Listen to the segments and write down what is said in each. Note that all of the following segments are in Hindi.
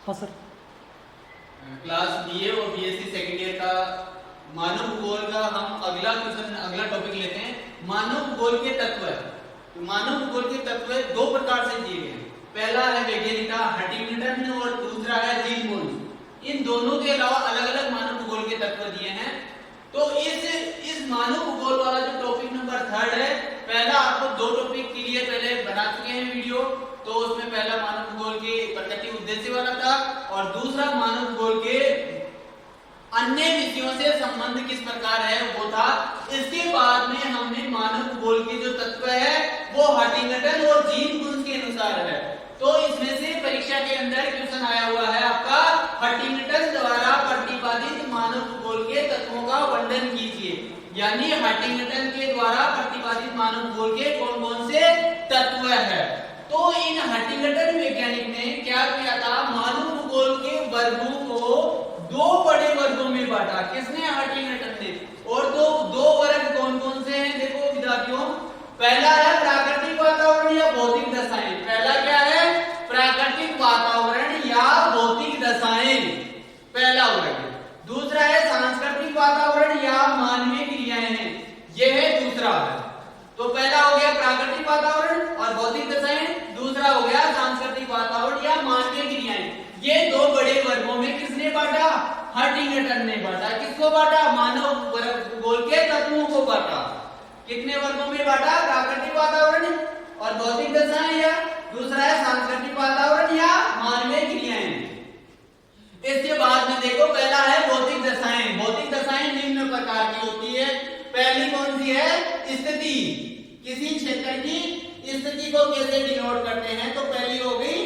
हाँ सर। क्लास बीए और बीएससी सेकेंड ईयर का मानव भूगोल का हम अगला टॉपिक लेते हैं। मानव भूगोल के तत्व। तो मानव भूगोल के तत्व दो प्रकार से दिए गए हैं। पहला है वैज्ञानिक हंटिंगटन और दूसरा है जीन बोन्स। इन दोनों के अलावा अलग अलग मानव भूगोल के तत्व दिए हैं। तो इस मानव भूगोल वाला जो टॉपिक नंबर 3 है, पहला आपको दो टॉपिक क्लियर पहले बना चुके हैं वीडियो। तो उसमें पहला मानव भूगोल के प्रकृति उद्देश्य वाला था और दूसरा मानव भूगोल के अन्य विषयों से संबंध किस प्रकार है वो था। इसके बाद में हमने मानव भूगोल के जो तत्व है वो हंटिंगटन और जीन बोन्स के अनुसार है। तो इसमें से परीक्षा के अंदर क्वेश्चन आया हुआ है आपका, हंटिंगटन द्वारा प्रतिपादित मानव भूगोल के तत्वों का वर्णन कीजिए। यानी हंटिंगटन के द्वारा प्रतिपादित मानव भूगोल के कौन कौन से तत्व है। तो इन हंटिंगटन वैज्ञानिक ने क्या किया था, मानव भूगोल के वर्गों को दो बड़े वर्गों में बांटा। किसने? हंटिंगटन ने। और दो वर्ग कौन कौन से हैं देखो विद्यार्थियों। पहला है प्राकृतिक वातावरण या भौतिक दशाएं। पहला क्या है? प्राकृतिक वातावरण या भौतिक दशाएं, पहला वर्ग। दूसरा है सांस्कृतिक वातावरण या मानवीय क्रियाएं हैं, यह है दूसरा वर्ग। तो पहला हो गया प्राकृतिक वातावरण और भौतिक दशाएं, दूसरा हो गया सांस्कृतिक वातावरण या मानवीय क्रियाएं। ये दो बड़े वर्गों में किसने बांटा? हंटिंगटन ने बांटा। किसको बांटा? मानव भूगोल के तत्वों को बांटा। कितने वर्गों में बांटा? प्राकृतिक वातावरण और भौतिक दशाएं या दूसरा है सांस्कृतिक वातावरण या मानवीय क्रियाएं। इसके बाद में देखो पहला है भौतिक दशाएं। भौतिक दशाएं निम्न प्रकार की होती है। पहली कौन सी है? स्थिति। किसी क्षेत्र की स्थिति को कैसे डिनोट करते हैं? तो पहली हो गई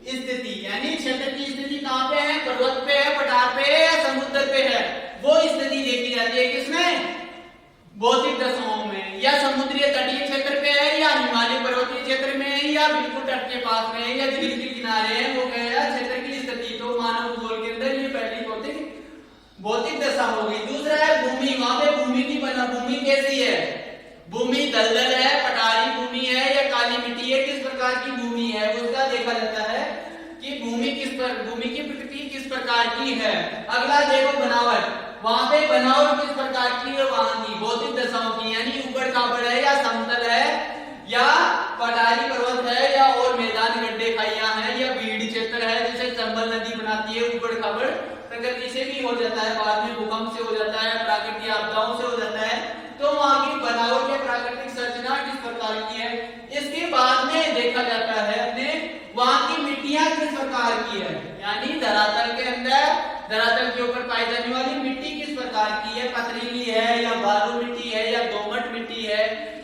स्थिति, यानी क्षेत्र की स्थिति कहां पे है? पर्वत पे है, पठार पे है या समुद्र पे है, वो स्थिति देखी जाती है। किसमें? भौतिक दशाओं में। या समुद्रीय तटीय क्षेत्र पे है या हिमालय पर्वतीय क्षेत्र में है या बिल्कुल तट के पास में है या झील के किनारे है, वो क्या है? क्षेत्र की स्थिति। तो मानव भूगोल के अंदर ये पहली भौतिक दशा हो गई। दूसरा है भूमि। वहां पे भूमि की बना, भूमि कैसी है? भूमि दलदल है, पठारी भूमि है या काली मिट्टी है, किस प्रकार की भूमि है उसका देखा जाता है कि भूमि की प्रकृति किस प्रकार की है। अगला देखो बनावट। वहां पे बनावट किस प्रकार की है? वहां की भौतिक दशाओं की, यानी ऊबड़ खाबड़ है या समतल है या पठारी पर्वत है या और मैदान गड्ढे खाइयां हैं या भीड़ क्षेत्र है, जैसे चंबल नदी बनाती है ऊबड़ खाबड़ प्रकृति से भी हो जाता है, बाद में भूकंप से हो जाता है, प्राकृतिक आपदाओं से हो जाता है। तो वहां की बनावट या प्राकृतिक संरचना किस प्रकार की है। इसके बाद में देखा जाता है अपने वहां की मिट्टियां किस प्रकार की है, यानी धरातल के अंदर, धरातल के ऊपर पाई जाने वाली मिट्टी किस प्रकार की है, पथरीली है या बालू मिट्टी है या दोमट मिट्टी है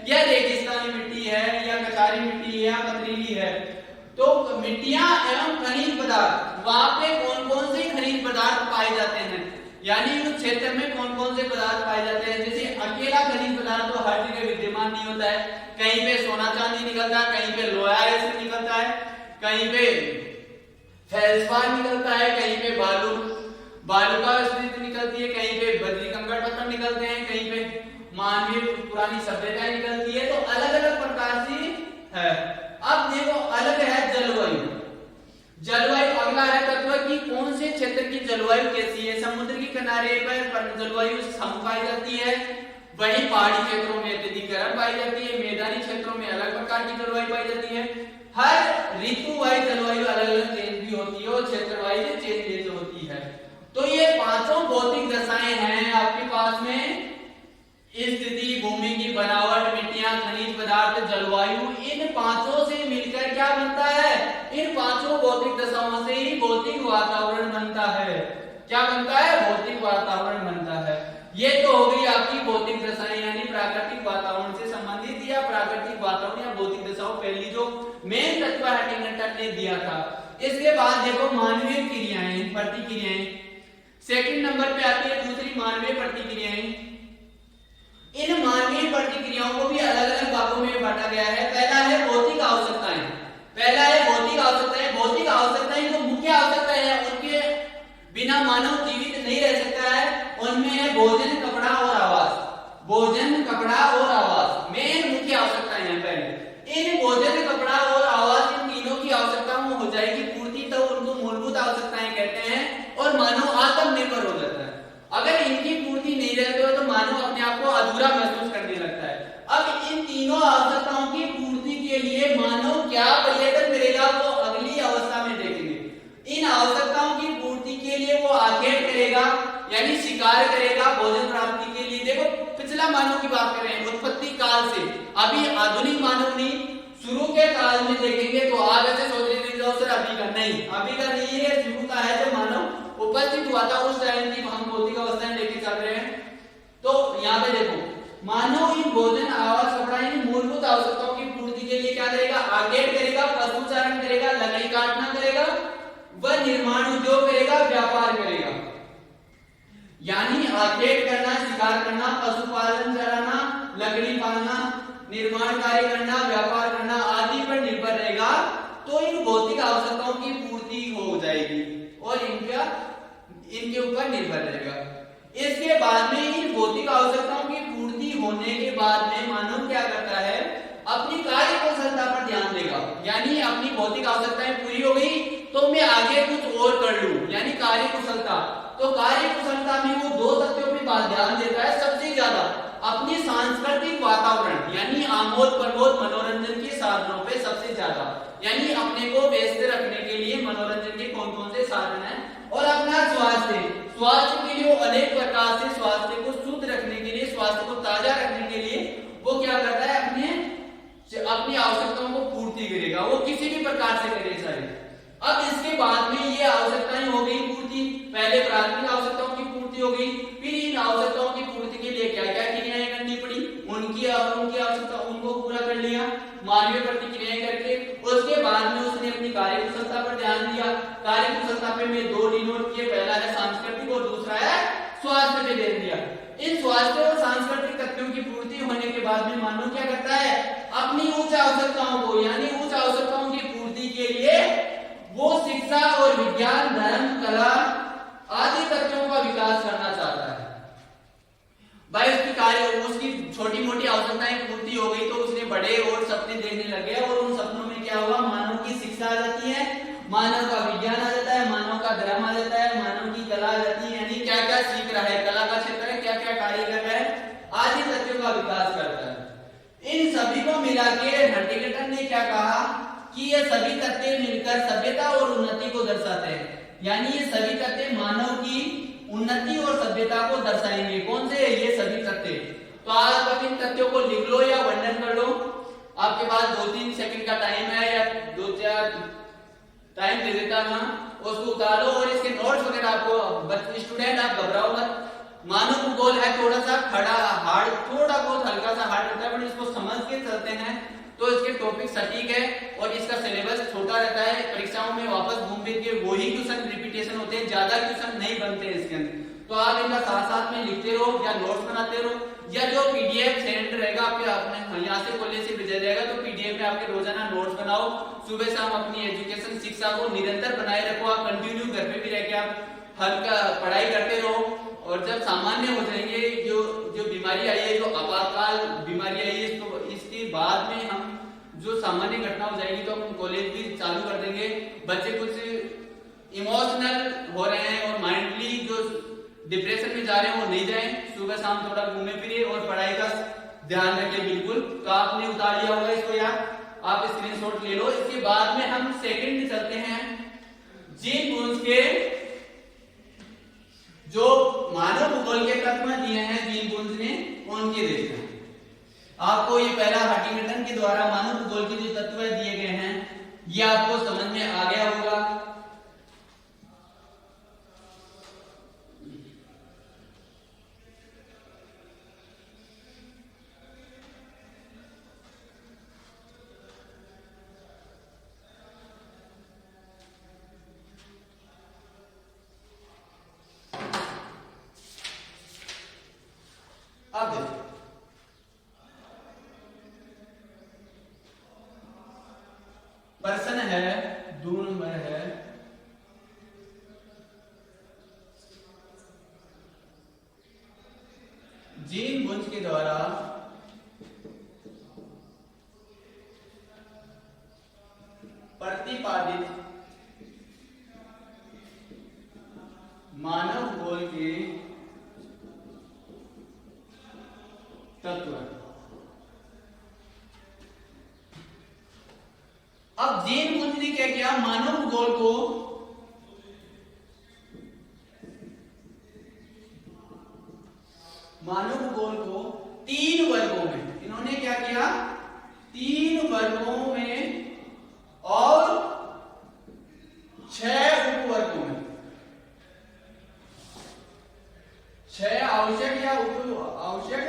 या रेगिस्तानी मिट्टी है या कचारी मिट्टी है या पथरीली है। तो मिट्टियां एवं खनिज पदार्थ, वहां पे कौन कौन से खनिज पदार्थ पाए जाते हैं, यानी उस क्षेत्र में कौन कौन से पदार्थ पाए जाते हैं। जैसे अकेला खनिज पदार्थ तो हर जगह विद्यमान नहीं होता है, कहीं पे सोना चांदी निकलता है, कहीं पे लोहा ऐसे निकलता है, कहीं पे फेल्सपार निकलता है, कहीं पे बालू का स्थिति निकलती है, कहीं पे बद्री कंकड़ पत्थर निकलते हैं, कहीं पे मानवीय पुरानी सभ्यता निकलती है। तो अलग अलग प्रकार से है। अब देखो अलग है जलवायु। जलवायु अगला है तत्व की कौन से क्षेत्र की जलवायु कैसी है। समुद्र के किनारे पर जलवायु सम पाई जाती है, वहीं पहाड़ी क्षेत्रों में अत्यधिक गर्म पाई जाती है, मैदानी क्षेत्रों में अलग प्रकार की जलवायु पाई जाती है। हर ऋतु वाइज जलवायु अलग अलग चेंज भी होती है और क्षेत्र वाइज चेंज होती है। तो ये पांचों भौतिक दशाएं हैं आपके पास में, स्थिति, भूमि की बनावट, मिट्टियां, खनिज पदार्थ, जलवायु। इन पांचों से मिलकर क्या बनता है? इन पांचों भौतिक दशाओं से ही भौतिक वातावरण बनता है। क्या बनता है? भौतिक वातावरण बनता है। ये तो हो गई आपकी भौतिक दशाएं, यानी प्राकृतिक वातावरण से संबंधित या प्राकृतिक वातावरण या भौतिक दशाओं, पहली जो मेन तत्व हंटिंगटन ने दिया था। इसके बाद देखो मानवीय क्रियाएं, प्रतिक्रियाएं। सेकंड नंबर पे आती है दूसरी मानवीय प्रतिक्रियाएं। इन मानवीय प्रतिक्रियाओं को भी अलग अलग भागों में बांटा गया है। पहला है भौतिक आवश्यकताएं। पहला है भौतिक आवश्यकताएं। भौतिक आवश्यकताएं जो मुख्य आवश्यकताएं हैं, उनके बिना मानव जीवित नहीं रह सकता है। उनमें है भोजन, कपड़ा और आवास। भोजन, कपड़ा और आवास मेन मुख्य आवश्यकताएं हैं। पहले इन भोजन, कपड़ा और आवास, इन तीनों की आवश्यकताओं हो जाएगी पूर्ति, तो उनको मूलभूत आवश्यकताएं कहते हैं और मानव आत्मनिर्भर हो जाता है। अगर इनकी पूर्ति नहीं रहती हो तो मानव अपने आप को अधूरा महसूस करने लगता है। अब इन तीनों आवश्यकताओं की पूर्ति के लिए मानव क्या प्रयत्न करेगा वो अगली अवस्था में देखेंगे। इन आवश्यकताओं की पूर्ति के लिए वो आखेट करेगा यानी शिकार करेगा भोजन प्राप्ति के लिए। देखो पिछला मानव की बात कर रहे हैं उत्पत्ति काल से, अभी आधुनिक मानव नहीं, शुरू के काल में देखेंगे तो आप ऐसे सोच रहे जाओ सर अभी का नहीं, अभी का नहीं है, शुरू का है जब मानव उपस्थित हुआ था उस टाइम की हम भौतिक अवस्थाएं लेके चल रहे हैं। तो यहाँ पे देखो मानव इन भोजन आवास कपड़ा इन मूलभूत आवश्यकताओं की पूर्ति के लिए क्या करेगा, आखेट करेगा, पशुचारण करेगा, लकड़ी काटना करेगा, वह निर्माण उद्योग करेगा, व्यापार करेगा। यानी आखेट करना, शिकार करना, पशुपालन चलाना, लकड़ी पालना, निर्माण कार्य करना, व्यापार करना आदि पर निर्भर रहेगा तो इन भौतिक आवश्यकताओं की पूर्ति हो जाएगी और इनके ऊपर निर्भर रहेगा। इसके बाद में इन भौतिक आवश्यकताओं की पूर्ति होने के बाद में मानव क्या करता है, अपनी कार्य कुशलता पर ध्यान देगा। यानी अपनी भौतिक आवश्यकताएं पूरी हो गई तो मैं आगे कुछ और कर लूं, यानी कार्य कुशलता। तो कार्य कुशलता में वो दो तथ्यों पर ध्यान देता है सबसे ज्यादा, अपनी सांस्कृतिक वातावरण यानी आमोद प्रमोद मनोरंजन के साधनों पे सबसे ज्यादा, यानी अपने को व्यस्त रखने के लिए मनोरंजन के कौन कौन से साधन हैं, और अपना स्वास्थ्य के लिए वो अनेक प्रकार से स्वास्थ्य को शुद्ध रखने के लिए, स्वास्थ्य को ताजा रखने के लिए वो क्या करता है, अपनी आवश्यकताओं को पूर्ति करेगा, वो किसी भी प्रकार से करे चाहे। अब इसके बाद में ये आवश्यकताएं हो गई पूर्ति, पहले प्राथमिक आवश्यकताओं की पूर्ति हो गई, फिर इन आवश्यकताओं की पूर्ति के लिए क्या क्या क्रियाएं करनी पड़ी, उनकी आवश्यकता उनको पूरा कर लिया मानवीय प्रतिक्रियाएं करके। उसके बाद में उसने अपनी कार्य कुशलता पर ध्यान दिया। कार्य कुशलता पे मैं दो डिनोट किए, पहला है सांस्कृतिक और दूसरा है स्वास्थ्य पे ध्यान दिया। इन स्वास्थ्य और सांस्कृतिक तथ्यों की पूर्ति होने के बाद में मानव क्या करता है, अपनी उच्च आवश्यकताओं को यानी उच्च आवश्यकताओं की पूर्ति के लिए वो शिक्षा और विज्ञान, धर्म, कला आदि तत्वों का विकास करना चाहता है। भाई उसकी छोटी मोटी आवश्यकताएं पूर्ति हो गई तो उसने बड़े और सपने देखने लगे और उन सपनों में क्या हुआ, मानव की शिक्षा आ जाती है, मानव का विज्ञान आ जाता है, मानव का धर्म आ जाता है, मानव की कला आ जाती है, यानी क्या क्या सीख रहा है, कला का क्षेत्र है, क्या क्या कार्य कर रहा है आदि तथ्यों का विकास करता है। इन सभी को मिला के हंटिंगटन ने क्या कहा कि ये सभी तथ्य मिलकर सभ्यता और उन्नति को दर्शाते हैं, यानी ये सभी तथ्य मानव की उन्नति और सभ्यता को दर्शाएंगे। कौन से ये सभी तथ्य? तो आप इन तथ्यों को लिख लो या वर्णन कर लो, आपके पास 2-3 सेकंड का टाइम है या 2-4 टाइम दे देता ना, उसको उतारो और इसके नोट्स वगैरह आपको स्टूडेंट आप घबराओ मत। मानव भूगोल है थोड़ा सा खड़ा हार्ड, थोड़ा बहुत हल्का सा हार्ड रहता है, बट इसको समझ के चलते हैं तो इसके टॉपिक सटीक है और इसका सिलेबस छोटा रहता है। परीक्षाओं में वापस घूम फिर के वही क्वेश्चन रिपीटेशन होते हैं, ज्यादा क्वेश्चन नहीं बनते इसके अंदर। तो आप इनका साथ साथ में लिखते रहो या नोट्स बनाते रहो, या जो पीडीएफ सेंड रहेगा आपके अपने यहाँ से कॉलेज से भेजा जाएगा तो पीडीएफ में आपके रोजाना नोट्स बनाओ। सुबह शाम अपनी एजुकेशन शिक्षा को निरंतर बनाए रखो, आप कंटिन्यू घर पे भी रह के आप हल्का पढ़ाई करते रहो। और जब सामान्य हो जाएंगे, जो बीमारी आई है, जो आपातकाल बीमारी आई है, तो इसके बाद में हम जो सामान्य घटना हो जाएगी तो हम कॉलेज भी चालू कर देंगे। बच्चे कुछ इमोशनल हो रहे हैं और माइंडली जो डिप्रेशन में जा रहे हैं वो नहीं जाएं, सुबह शाम थोड़ा घूमे फिरे और पढ़ाई का ध्यान रखें बिल्कुल। तो आपने उतार लिया होगा इसको, यार आप स्क्रीनशॉट ले लो। इसके बाद में हम सेकंड में चलते हैं, जीन बूंस के जो मानव भूगोल के तत्व दिए हैं जीन बूंस ने उनके देखते हैं। आपको ये पहला हंटिंगटन के द्वारा मानव भूगोल के जो तत्व दिए गए हैं ये आपको समझ में आ गया होगा। अब देखो प्रश्न है 2 नंबर है, जीन बूंस के द्वारा प्रतिपादित मानव भूगोल के तत्व। अब जीन पुंज ने क्या किया, मानव भूगोल को तीन वर्गों में, इन्होंने क्या किया, तीन वर्गों में और 6 उपवर्गों में, 6 आवश्यक या आवश्यक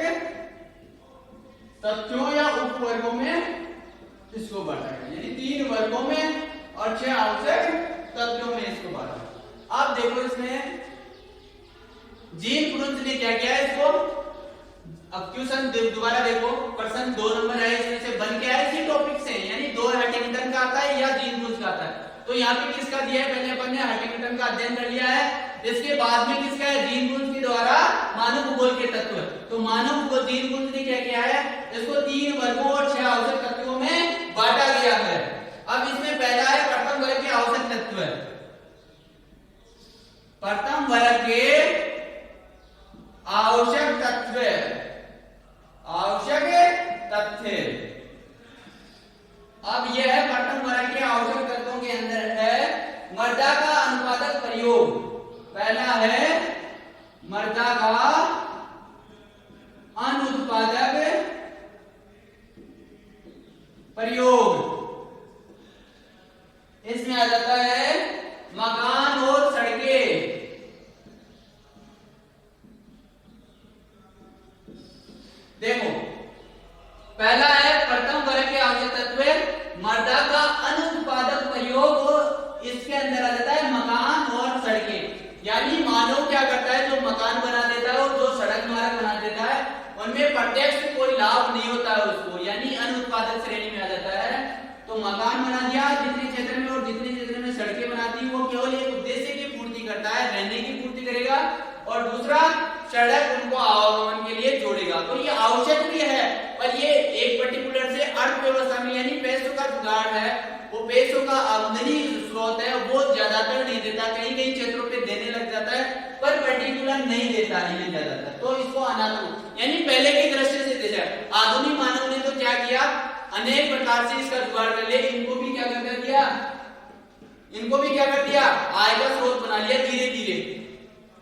तथ्यों या उपवर्गों में इसको बांटा गया, यानी 3 वर्गों में और 6 आवश्यक तथ्यों में इसको बांटा। आप देखो इसमें जीन पुंज ने क्या किया इसको, अब क्वेश्चन दोबारा देखो, प्रश्न 2 नंबर है, इसमें से बन के आया इसी टॉपिक से, यानी 2 हंटिंगटन का आता है या जीन पुंज का आता है। तो यहाँ पे किसका दिया है, पहले अपन ने हंटिंगटन का अध्ययन कर लिया है, इसके बाद में किसका है, जीन पुंज के द्वारा मानव भूगोल के तत्व। तो मानव भूगोल जीन पुंज ने क्या किया है, इसको 3 वर्गों और 6 आवश्यक तत्वों में बांटा गया है। अब इसमें पहला है प्रथम वर्ग के आवश्यक तत्व, प्रथम वर्ग के आवश्यक तत्व, आवश्यक तथ्य। अब यह है प्रथम वर्ग के आवश्यक तत्वों के अंदर है मृदा का अनुत्पादक प्रयोग। पहला है मृदा का अनुत्पादक प्रयोग, इसमें आ जाता है मकान और सड़कें। देखो पहला है प्रथम वर्ग के आवश्यक तत्व मृदा का अनुत्पादक प्रयोग, और इसके अंदर आ जाता है मकान और सड़कें। यानी मानव क्या करता है, जो मकान बना देता है और जो सड़क मार्ग बना देता है, उनमें प्रत्यक्ष कोई लाभ नहीं होता है उसको, यानी अनुत्पादक श्रेणी में आ जाता है। तो मकान बना दिया जितने क्षेत्र में, और जितने क्षेत्र में सड़कें बनाती है वो केवल एक उद्देश्य की पूर्ति करता है, रहने की पूर्ति करेगा, और दूसरा सड़क उनको आवागमन के लिए जोड़ेगा। तो ये आवश्यक भी है, पर ये एक पर्टिकुलर से अर्थव्यवस्था में, यानी पैसों का जुगाड़ है, वो पैसों का आमदनी स्रोत है, वो ज्यादातर नहीं देता, कई कई क्षेत्रों पे देने लग जाता है, पर पर्टिकुलर नहीं देता है ये ज्यादातर। तो इसको अनाथ, यानी पहले की दृष्टि से देखा, आधुनिक मानव ने तो क्या किया, अनेक प्रकार से इसका जुगाड़ कर लिया, इनको भी क्या कर दिया, इनको भी क्या कर दिया, आय का स्रोत बना लिया धीरे धीरे,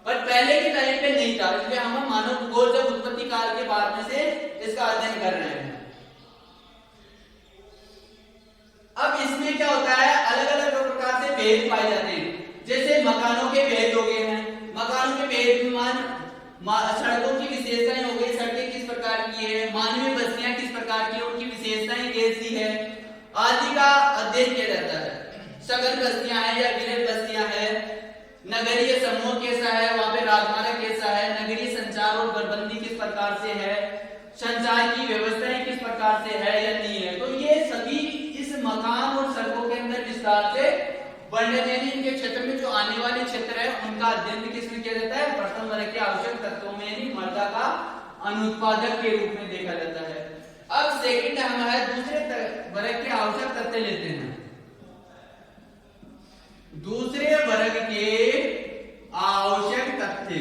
पर पहले के टाइम पे नहीं था। इसलिए हम मानव भूगोल जब उत्पत्ति काल के बाद में से इसका अध्ययन कर रहे हैं। अब इसमें क्या होता है, अलग अलग प्रकार से भेद पाए जाते हैं, जैसे मकानों के भेद हो गए हैं, मकानों के भेद में सड़कों की विशेषताएं हो गई, सड़कें किस प्रकार की है, मानवीय बस्तियां किस प्रकार की है, उनकी विशेषताएं कैसी है आदि का अध्ययन किया जाता है। सघन बस्तियां हैं या विरल बस्तियां हैं, नगरीय समूह कैसा है, वहां पे राजमार्ग कैसा है, नगरीय संचार और गठबंदी किस प्रकार से है, संचार की व्यवस्थाएं किस प्रकार से है या नहीं है। तो ये सभी इस मकान और सड़कों के अंदर विस्तार से वर्णन, यानी इनके क्षेत्र में जो आने वाले क्षेत्र है उनका अध्ययन किसमें किया जाता है, प्रथम वर्ग के आवश्यक तत्वों में, यानी मृदा का अनुत्पादक के रूप में देखा जाता है। अब सेकंड हम है दूसरे वर्ग के आवश्यक तत्व लेते हैं। दूसरे वर्ग के आवश्यक तथ्य,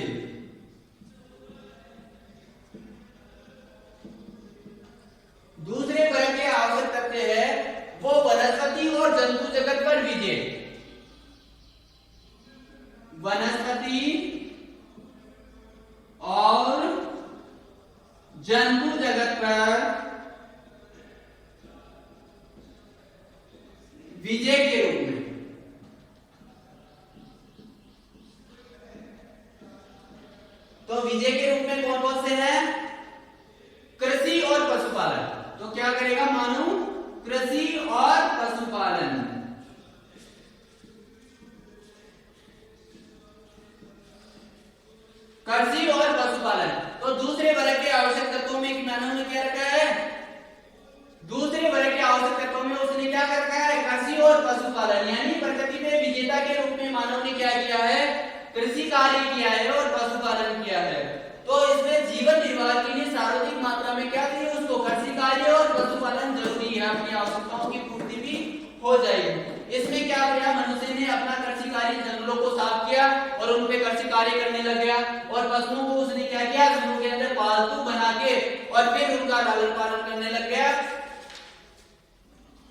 दूसरे वर्ग के आवश्यक तथ्य है वो वनस्पति और जंतु जगत पर विजय। वनस्पति और जंतु जगत पर विजय के रूप में। तो विजय के रूप में कौन कौन से हैं, कृषि और पशुपालन। तो क्या करेगा मानव, कृषि और पशुपालन। कृषि और पशुपालन। तो दूसरे वर्ग के आवश्यक तत्वों में मानव ने क्या रखा है, दूसरे वर्ग के आवश्यक तत्वों में उसने क्या रखा है, कृषि और पशुपालन। यानी प्रकृति में विजेता के रूप में मानव ने क्या किया है, कृषि कार्य किया है और पशुपालन किया है। तो इसमें जीवन निर्वाह के लिए सर्वाधिक मात्रा में क्या चाहिए उसको, कृषि कार्य और पशुपालन जरूरी है, अपनी आवश्यकताओं की पूर्ति भी हो जाएगी। इसमें क्या किया, मनुष्य ने अपना कृषिकारी जंगलों को साफ किया और उन पे कृषि कार्य करने लग गया, और पशुओं को उसने क्या किया, जंगलों के अंदर पालतू बना के और फिर उनका लालन पालन करने लग गया,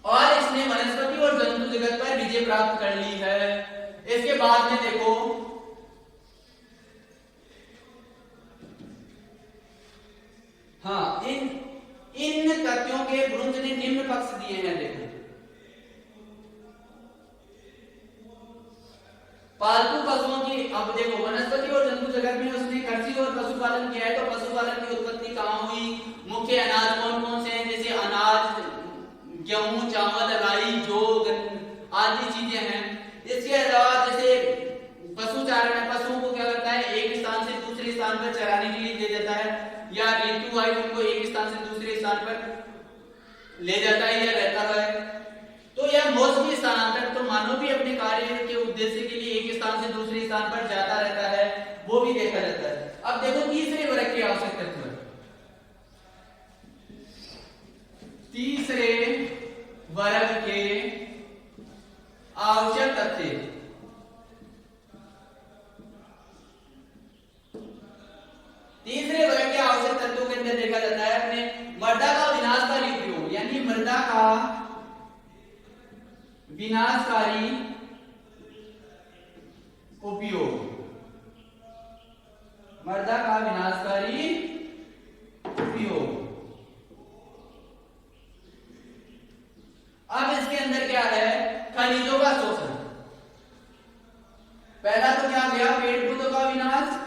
और इसने वनस्पति और जंतु जगत पर विजय प्राप्त कर ली है। इसके बाद में देखो हाँ, इन तथ्यों के ब्रुंज ने निम्न पक्ष दिए हैं। देखो पालतू पशुओं की, अब देखो वनस्पति और जंतु जगत में उसने कृषि और पशुपालन किया है, तो पशुपालन की उत्पत्ति कहां हुई, मुख्य अनाज कौन कौन से हैं, जैसे अनाज गेहूं, चावल, राई, जौ आदि चीजें हैं। इसके अलावा जैसे पशुचारण है, पशुओं को क्या करता है, एक स्थान से दूसरे स्थान पर चराने के लिए दे देता है, या ऋतु वाइज उनको एक स्थान से दूसरे स्थान पर ले जाता है या रहता है। तो यह मौसमी स्थानांतरण, तो मानव भी अपने कार्य के उद्देश्य के लिए एक स्थान से दूसरे स्थान पर जाता रहता है, वो भी देखा जाता है। अब देखो तीसरे वर्ग के आवश्यक तत्व, तीसरे वर्ग के आवश्यक तत्व, तीसरे वर्ग के आवश्यक तत्वों के अंदर देखा जाता है अपने मृदा का विनाशकारी उपयोग, यानी मृदा का विनाशकारी उपयोग, मृदा का विनाशकारी उपयोग। अब इसके अंदर क्या है, खनिजों का शोषण। पहला तो क्या गया, पेड़ पौधों का विनाश,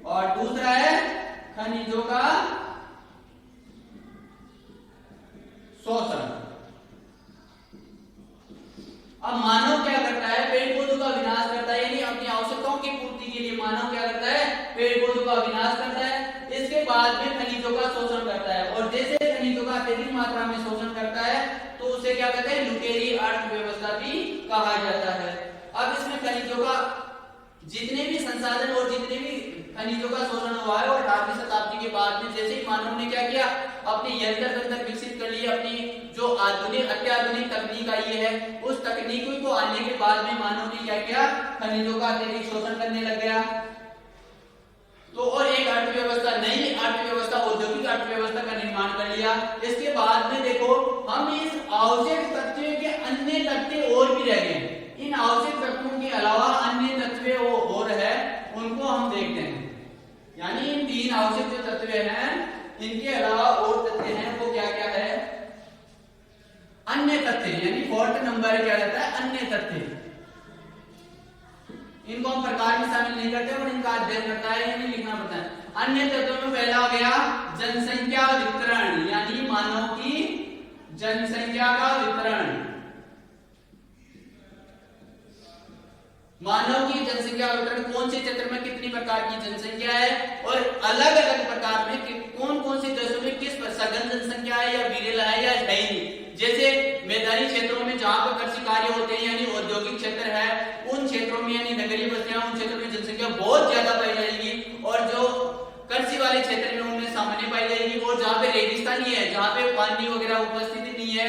और दूसरा है खनिजों का शोषण। अब मानव क्या करता है, पेड़ पौधों का विनाश करता है, यानी अपनी आवश्यकताओं की पूर्ति के लिए मानव क्या करता है, पेड़ पौधों का विनाश करता है। इसके बाद में खनिजों का शोषण करता है, और जैसे खनिजों का अत्यधिक मात्रा में शोषण करता है तो उसे क्या कहते हैं, लुटेरी अर्थव्यवस्था भी कहा जाता है। अब इसमें खनिजों का जितने भी संसाधन और जितने भी खनिजों का शोषण हुआ है, और 18वीं शताब्दी के बाद में जैसे ही मानव ने क्या किया, अपनी यंत्र तंत्र विकसित कर लिए, अपनी जो आधुनिक अत्याधुनिक तकनीक आई है, उस तकनीक को आने के बाद में मानव ने क्या किया, खनिजों का अत्यधिक शोषण करने लग गया। तो और एक अर्थव्यवस्था, नई अर्थव्यवस्था, औद्योगिक अर्थव्यवस्था का निर्माण कर लिया। इसके बाद में देखो हम इस आवश्यक तत्वों के अन्य तत्व और भी रह गए, इन आवश्यक तत्वों के अलावा अन्य तत्व और है, उनको हम देखते हैं। यानी इन तीन आवश्यक जो तत्व हैं, इनके अलावा और तत्व हैं, वो क्या क्या है, अन्य तत्व, यानी फोर्थ नंबर क्या रहता है, अन्य तत्व। इनको हम प्रकार में शामिल नहीं करते और इनका अध्ययन करता है, यानी लिखना पड़ता है। अन्य तत्वों में पहला हो गया जनसंख्या वितरण, यानी मानव की जनसंख्या का वितरण। मानव की जनसंख्या वितरण, कौन से क्षेत्र में कितनी प्रकार की जनसंख्या है, और अलग अलग प्रकार में कौन कौन से देशों में किस सघन जनसंख्या है, या विरल है, या स्थायी। जैसे मैदानी क्षेत्रों में जहां पर कृषि कार्य होते हैं, यानी औद्योगिक क्षेत्र है, उन क्षेत्रों में, यानी नगरीय बस्तियां, उन क्षेत्रों में जनसंख्या बहुत ज्यादा पाई जाएगी, और जो कृषि वाले क्षेत्र में उनमें सामान्य पाई जाएगी। और जहाँ पे रेगिस्तानी है, जहाँ पे पानी वगैरह उपस्थिति नहीं है,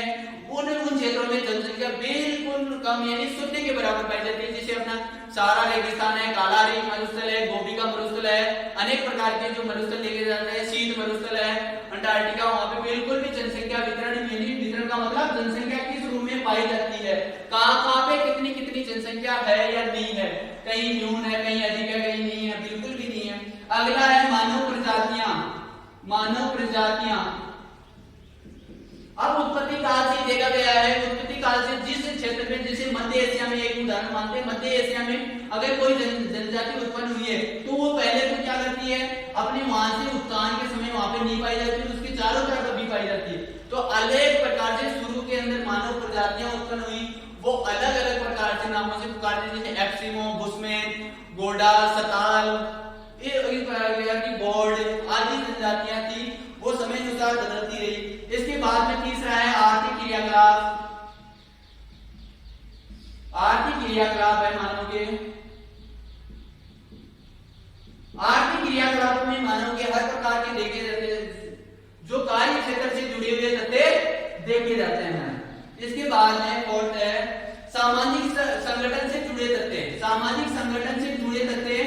उन क्षेत्रों में जनसंख्या बिल्कुल कम, यानी शून्य के बराबर पाई जाती है। जैसे अपना सारा रेगिस्तान है, काला रेग मरुस्थल है, गोबी का मरुस्थल है, अनेक प्रकार के जो मरुस्थल देखे जाते हैं, शीत मरुस्थल है, अंटार्कटिका, वहां पे बिल्कुल भी जनसंख्या वितरण, यानी वितरण का मतलब जनसंख्या किस रूप में पाई जाती है, कहाँ पे कितनी कितनी जनसंख्या है या नहीं है, कहीं न्यून है, कहीं अधिक है, कहीं नहीं है, बिल्कुल भी नहीं है। अगला है मानव प्रजातियां, मानव प्रजातियां। अब उत्पत्ति काल से देखा गया है, उत्पत्ति काल से जिस क्षेत्र में, जैसे मध्य एशिया में, एक उदाहरण मानते हैं, मध्य एशिया में अगर कोई जनजाति उत्पन्न हुई है, तो वो पहले तो क्या करती है, अपने वहां से उत्तान के समय वहां पे नहीं पाई जाती, उसके चारों तरफ भी पाई जाती है। तो अलग प्रकार से शुरू के अंदर मानव प्रजातियां उत्पन्न हुई, वो अलग अलग प्रकार से नामों से पुकारते, जैसे एप्सिमो, बुशमैन, गोडा, सताल, बोर्ड आदि जनजातियां थी, वो समय अनुसार बदलती रही। इसके बाद में तीसरा है आर्थिक क्रियाकलाप। आर्थिक क्रियाकलाप है मानव के, आर्थिक क्रियाकलापों में मानव के हर प्रकार के देखे जाते हैं, जो कार्य क्षेत्र से जुड़े हुए तथ्य देखे जाते हैं। इसके बाद में फोर्थ है सामाजिक संगठन से जुड़े तथ्य। सामाजिक संगठन से जुड़े तथ्य,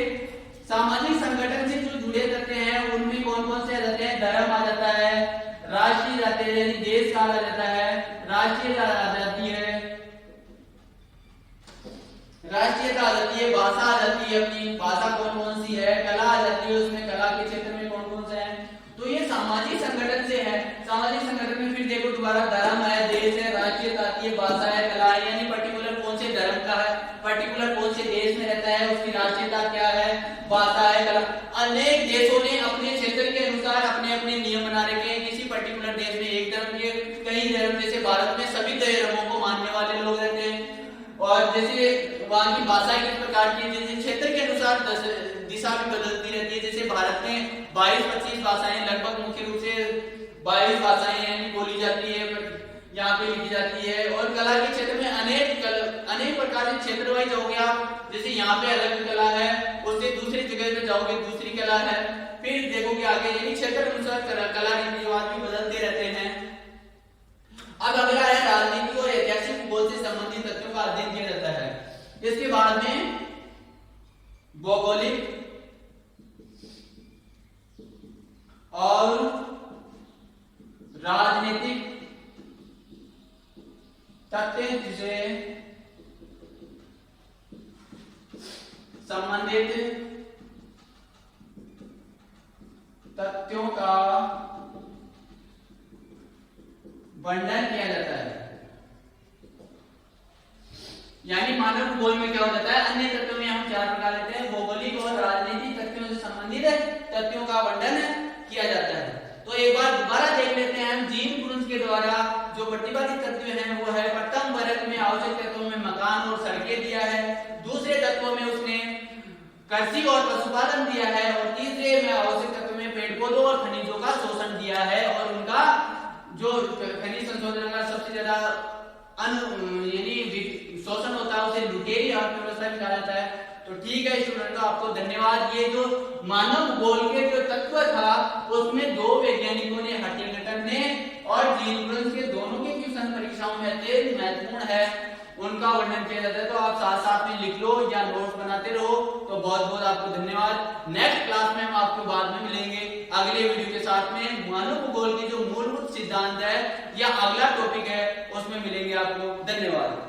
सामाजिक संगठन से जो जुड़े तथ्य हैं उनमें कौन कौन से आ जाते हैं? धर्म आ जाता है, राष्ट्रीय जाति यानी देश काल आ जाता है, राष्ट्रीयता आ जाती है, राष्ट्रीयता आ जाती है, भाषा आ जाती है, अपनी भाषा कौन कौन सी है, कला आ जाती है, उसमें कला के क्षेत्र में कौन कौन से हैं। तो ये सामाजिक संगठन से है। सामाजिक संगठन में फिर देखो दोबारा धर्म है, देश है, राष्ट्रीयता आती है, भाषा है, कला है, यानी पर्टिकुलर कौन से धर्म का है, पर्टिकुलर कौन से देश में रहता है, उसकी राष्ट्रीयता क्या है, भाषा है, कला। अनेक देशों ने अपने क्षेत्र के अनुसार अपने अपने नियम बना रखे हैं। किसी पर्टिकुलर देश में एक धर्म के कई धर्म, जैसे भारत में सभी धर्मों को मानने वाले लोग रहते हैं। और जैसे वहाँ की भाषा किस प्रकार की, जैसे क्षेत्र के अनुसार दिशा भी बदलती रहती है। जैसे भारत में 22-25 भाषाएं लगभग मुख्य रूप से 22 भाषाएं यानी बोली जाती है, यहाँ पे लिखी जाती है। और कला के क्षेत्र में अनेक प्रकार के क्षेत्र वाइज जाओगे आप, जैसे यहाँ पे अलग कला है, उससे दूसरी जगह पे जाओगे दूसरी कला है, फिर देखोगे आगे, यानी क्षेत्र अनुसार कला रीति रिवाज भी बदलते रहते हैं। अब अगला है राजनीति और ऐतिहासिक भूगोल से संबंधित तथ्यों का अध्ययन किया जाता है। इसके बाद में भौगोलिक और राजनीतिक तथ्य से संबंधित तथ्यों का वर्णन किया जाता है। यानी मानव भूगोल में क्या हो जाता है, अन्य तथ्यों में हम 4 प्रकार लेते हैं। भौगोलिक और राजनीतिक तथ्यों से संबंधित तथ्यों का वर्णन किया जाता है। तो एक बार दोबारा देख लेते हैं हम। जीन क्रूंज के द्वारा जो प्रतिपादित तथ्य हैं वो है, प्रथम वर्ग में आवश्यक तत्वों में मकान और सड़कें दिया है, दूसरे तत्वों में उसने कृषि और पशुपालन दिया है, और तीसरे में आवश्यक तत्वों में पेड़ पौधों और खनिजों का शोषण दिया है। और उनका जो खनिज संशोधन का सबसे ज्यादा यानी शोषण होता है उसे लुटेरी अर्थव्यवस्था भी कहा जाता है। तो ठीक है स्टूडेंट, आपको धन्यवाद। ये जो मानव भूगोल के जो तत्व था उसमें 2 वैज्ञानिकों ने, हटिंगटन ने और जीन क्रूंज के, दोनों के क्वेश्चन परीक्षाओं में अत्यंत महत्वपूर्ण है, उनका वर्णन किया जाता है। तो आप साथ साथ में लिख लो या नोट्स बनाते रहो। तो बहुत बहुत आपको धन्यवाद। नेक्स्ट क्लास में हम आपको बाद में मिलेंगे अगले वीडियो के साथ में। मानव भूगोल के जो मूलभूत सिद्धांत है या अगला टॉपिक है उसमें मिलेंगे आपको। धन्यवाद।